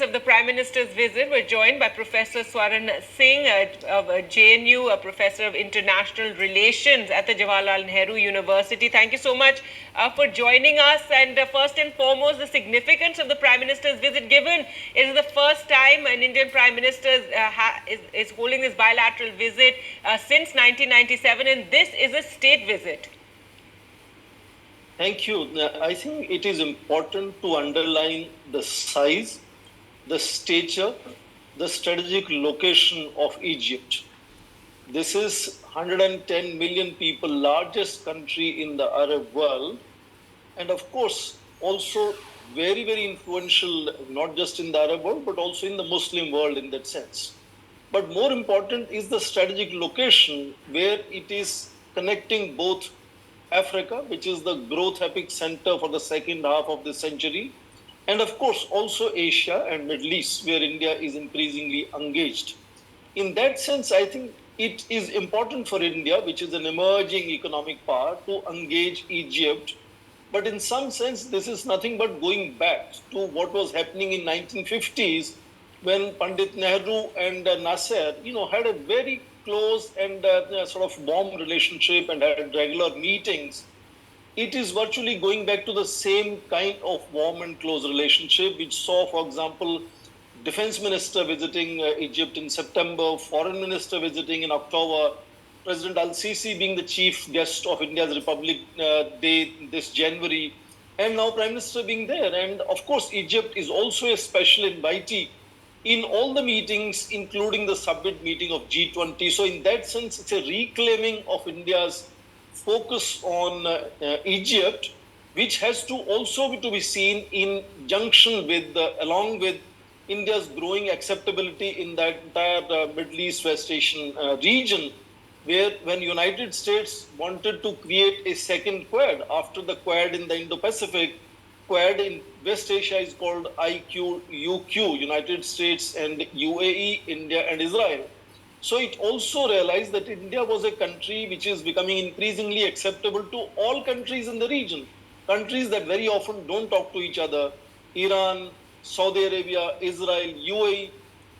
Of the Prime Minister's visit, we're joined by Professor Swaran Singh of JNU, a Professor of International Relations at the Jawaharlal Nehru University. Thank you so much for joining us. And first and foremost, the significance of the Prime Minister's visit, given it is the first time an Indian Prime Minister is holding this bilateral visit since 1997, and this is a state visit. Thank you. I think it is important to underline the size, the stature, the strategic location of Egypt. This is 110 million people, largest country in the Arab world, and of course, also very, very influential, not just in the Arab world, but also in the Muslim world in that sense. But more important is the strategic location where it is connecting both Africa, which is the growth epic center for the second half of the century, and of course also Asia and Middle East, where India is increasingly engaged. In that sense, I think it is important for India, which is an emerging economic power, to engage Egypt. But in some sense, this is nothing but going back to what was happening in 1950s when Pandit Nehru and Nasser, had a very close and sort of warm relationship and had regular meetings. It is virtually going back to the same kind of warm and close relationship, which saw, for example, defense minister visiting Egypt in September, foreign minister visiting in October, President Al-Sisi being the chief guest of India's Republic Day this January, and now Prime Minister being there. And of course, Egypt is also a special invitee in all the meetings, including the summit meeting of G20. So in that sense, it's a reclaiming of India's focus on Egypt, which has to also to be seen in junction with, along with India's growing acceptability in that entire Middle East West Asian region, where when United States wanted to create a second Quad after the Quad in the Indo-Pacific, Quad in West Asia is called IQUQ, United States and UAE, India and Israel. So it also realized that India was a country which is becoming increasingly acceptable to all countries in the region. Countries that very often don't talk to each other, Iran, Saudi Arabia, Israel, UAE,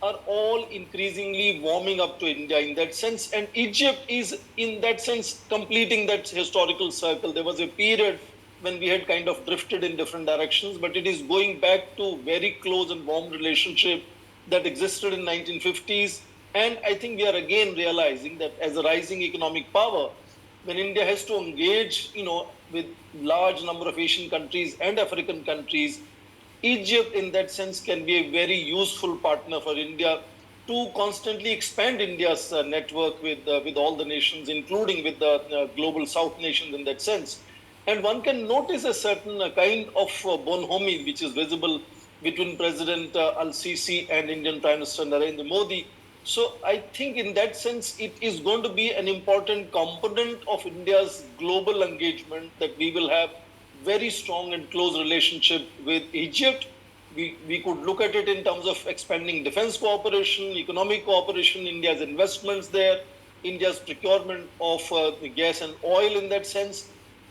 are all increasingly warming up to India in that sense. And Egypt is, in that sense, completing that historical circle. There was a period when we had kind of drifted in different directions, but it is going back to very close and warm relationship that existed in 1950s. And I think we are again realizing that as a rising economic power, when India has to engage, with large number of Asian countries and African countries, Egypt in that sense can be a very useful partner for India to constantly expand India's network with all the nations, including with the global South nations in that sense. And one can notice a certain kind of bonhomie which is visible between President Al-Sisi and Indian Prime Minister Narendra Modi. So I think in that sense, it is going to be an important component of India's global engagement that we will have very strong and close relationship with Egypt. We could look at it in terms of expanding defense cooperation, economic cooperation, India's investments there, India's procurement of gas and oil in that sense.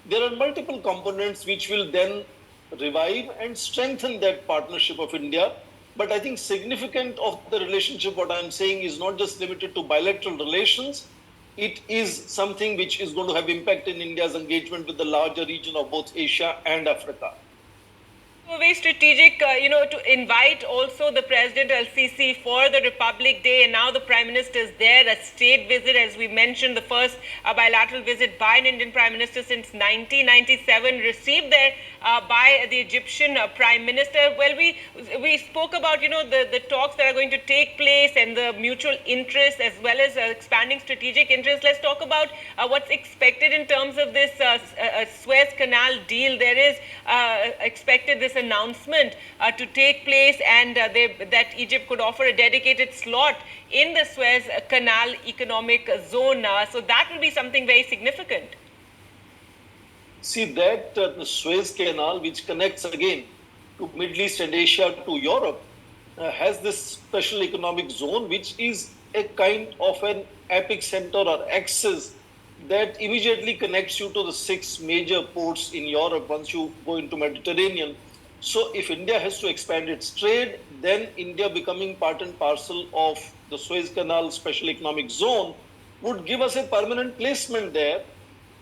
There are multiple components which will then revive and strengthen that partnership of India. But I think significant of the relationship, what I'm saying, is not just limited to bilateral relations. It is something which is going to have impact in India's engagement with the larger region of both Asia and Africa. Very strategic, to invite also the President Al-Sisi for the Republic Day, and now the Prime Minister is there, a state visit, as we mentioned, the first bilateral visit by an Indian Prime Minister since 1997, received there by the Egyptian Prime Minister. Well, we spoke about, the talks that are going to take place and the mutual interest as well as expanding strategic interest. Let's talk about what's expected in terms of this Suez Canal deal. There is expected this announcement to take place, and that Egypt could offer a dedicated slot in the Suez Canal economic zone. So that will be something very significant. See that the Suez Canal, which connects again to Middle East and Asia to Europe, has this special economic zone, which is a kind of an epic center or axis that immediately connects you to the 6 major ports in Europe once you go into Mediterranean. So if India has to expand its trade, then India becoming part and parcel of the Suez Canal Special Economic Zone would give us a permanent placement there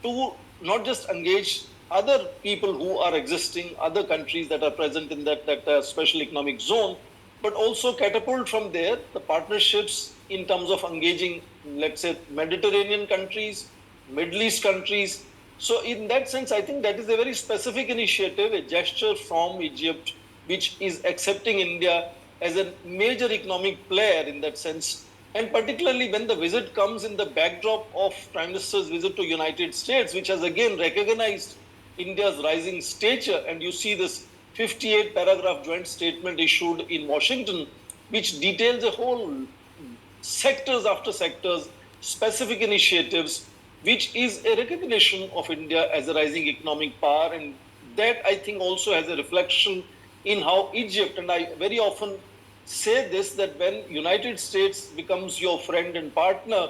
to not just engage other people who are existing, other countries that are present in that special economic zone, but also catapult from there the partnerships in terms of engaging, let's say, Mediterranean countries, Middle East countries. So in that sense, I think that is a very specific initiative, a gesture from Egypt, which is accepting India as a major economic player in that sense. And particularly when the visit comes in the backdrop of Prime Minister's visit to United States, which has again recognized India's rising stature, and you see this 58 paragraph joint statement issued in Washington, which details a whole sectors after sectors, specific initiatives, which is a recognition of India as a rising economic power. And that, I think, also has a reflection in how Egypt, and I very often say this, that when United States becomes your friend and partner,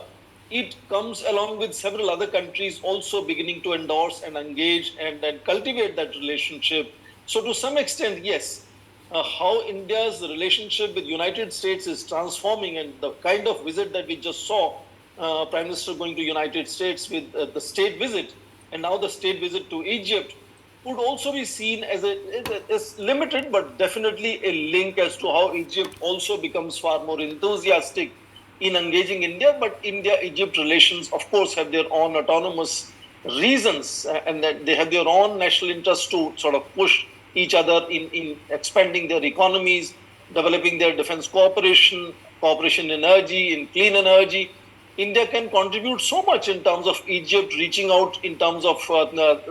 it comes along with several other countries also beginning to endorse and engage and cultivate that relationship. So to some extent, yes, how India's relationship with United States is transforming, and the kind of visit that we just saw, Prime Minister going to United States with the state visit, and now the state visit to Egypt, would also be seen as as limited, but definitely a link as to how Egypt also becomes far more enthusiastic in engaging India. But India-Egypt relations, of course, have their own autonomous reasons, and that they have their own national interest to sort of push each other in expanding their economies, developing their defense cooperation, cooperation in energy, in clean energy. India can contribute so much in terms of Egypt reaching out in terms of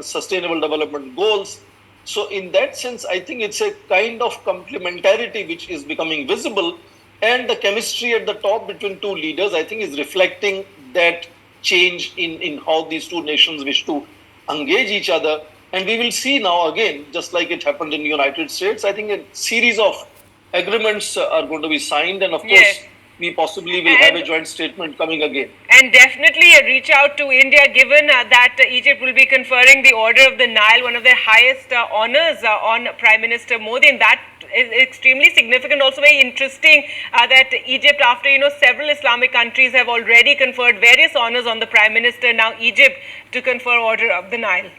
sustainable development goals. So in that sense, I think it's a kind of complementarity which is becoming visible. And the chemistry at the top between two leaders, I think, is reflecting that change in how these two nations wish to engage each other. And we will see now again, just like it happened in the United States, I think a series of agreements are going to be signed. And of Yes. course, we possibly will have a joint statement coming again. And definitely a reach out to India, given that Egypt will be conferring the Order of the Nile, one of the highest honors on Prime Minister Modi, and that is extremely significant. Also, very interesting that Egypt, after several Islamic countries have already conferred various honors on the Prime Minister, now Egypt to confer Order of the Nile.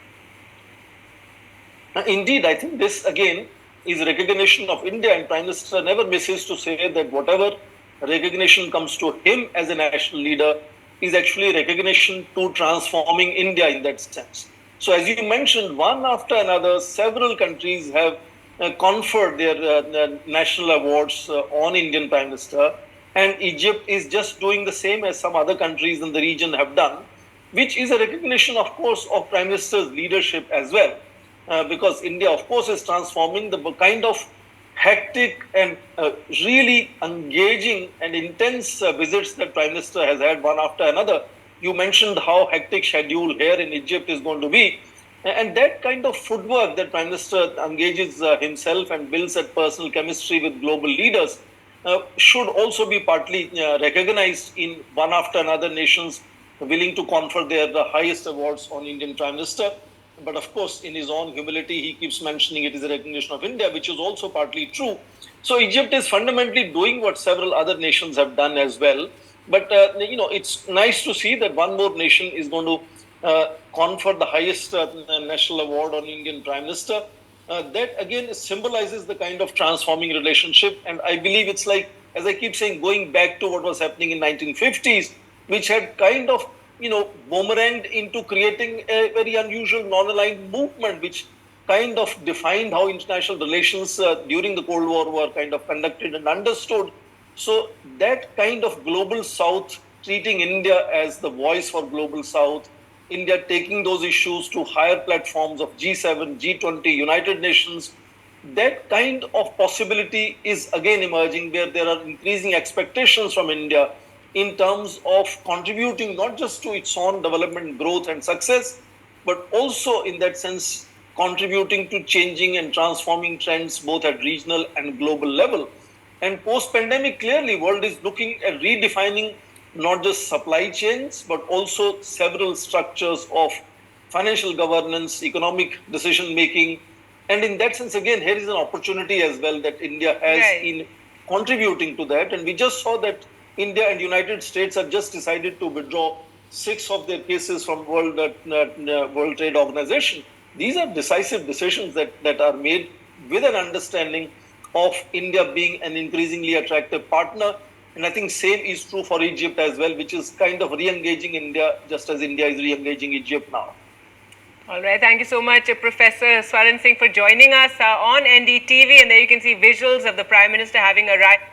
Indeed, I think this again is recognition of India, and Prime Minister never misses to say that whatever recognition comes to him as a national leader is actually recognition to transforming India in that sense. So as you mentioned, one after another, several countries have conferred their national awards on Indian Prime Minister, and Egypt is just doing the same as some other countries in the region have done, which is a recognition, of course, of Prime Minister's leadership as well. Because India, of course, is transforming. The kind of hectic and really engaging and intense visits that Prime Minister has had one after another. You mentioned how hectic schedule here in Egypt is going to be. And that kind of footwork that Prime Minister engages himself and builds that personal chemistry with global leaders should also be partly recognized in one after another nations willing to confer their highest awards on Indian Prime Minister. But of course, in his own humility, he keeps mentioning it is a recognition of India, which is also partly true. So Egypt is fundamentally doing what several other nations have done as well. But, it's nice to see that one more nation is going to confer the highest national award on Indian Prime Minister. That again symbolizes the kind of transforming relationship. And I believe it's like, as I keep saying, going back to what was happening in 1950s, which had kind of boomeranged into creating a very unusual non-aligned movement, which kind of defined how international relations during the Cold War were kind of conducted and understood. So that kind of global South treating India as the voice for global South, India taking those issues to higher platforms of G7, G20, United Nations, that kind of possibility is again emerging, where there are increasing expectations from India in terms of contributing not just to its own development, growth and success, but also in that sense contributing to changing and transforming trends both at regional and global level. And post-pandemic, clearly, world is looking at redefining not just supply chains, but also several structures of financial governance, economic decision-making, And in that sense, again, here is an opportunity as well that India has in contributing to that. And we just saw that India and United States have just decided to withdraw 6 of their cases from World Trade Organization. These are decisive decisions that are made with an understanding of India being an increasingly attractive partner. And I think same is true for Egypt as well, which is kind of re-engaging India just as India is re-engaging Egypt now. All right, thank you so much, Professor Swaran Singh, for joining us on NDTV. And there you can see visuals of the Prime Minister having arrived.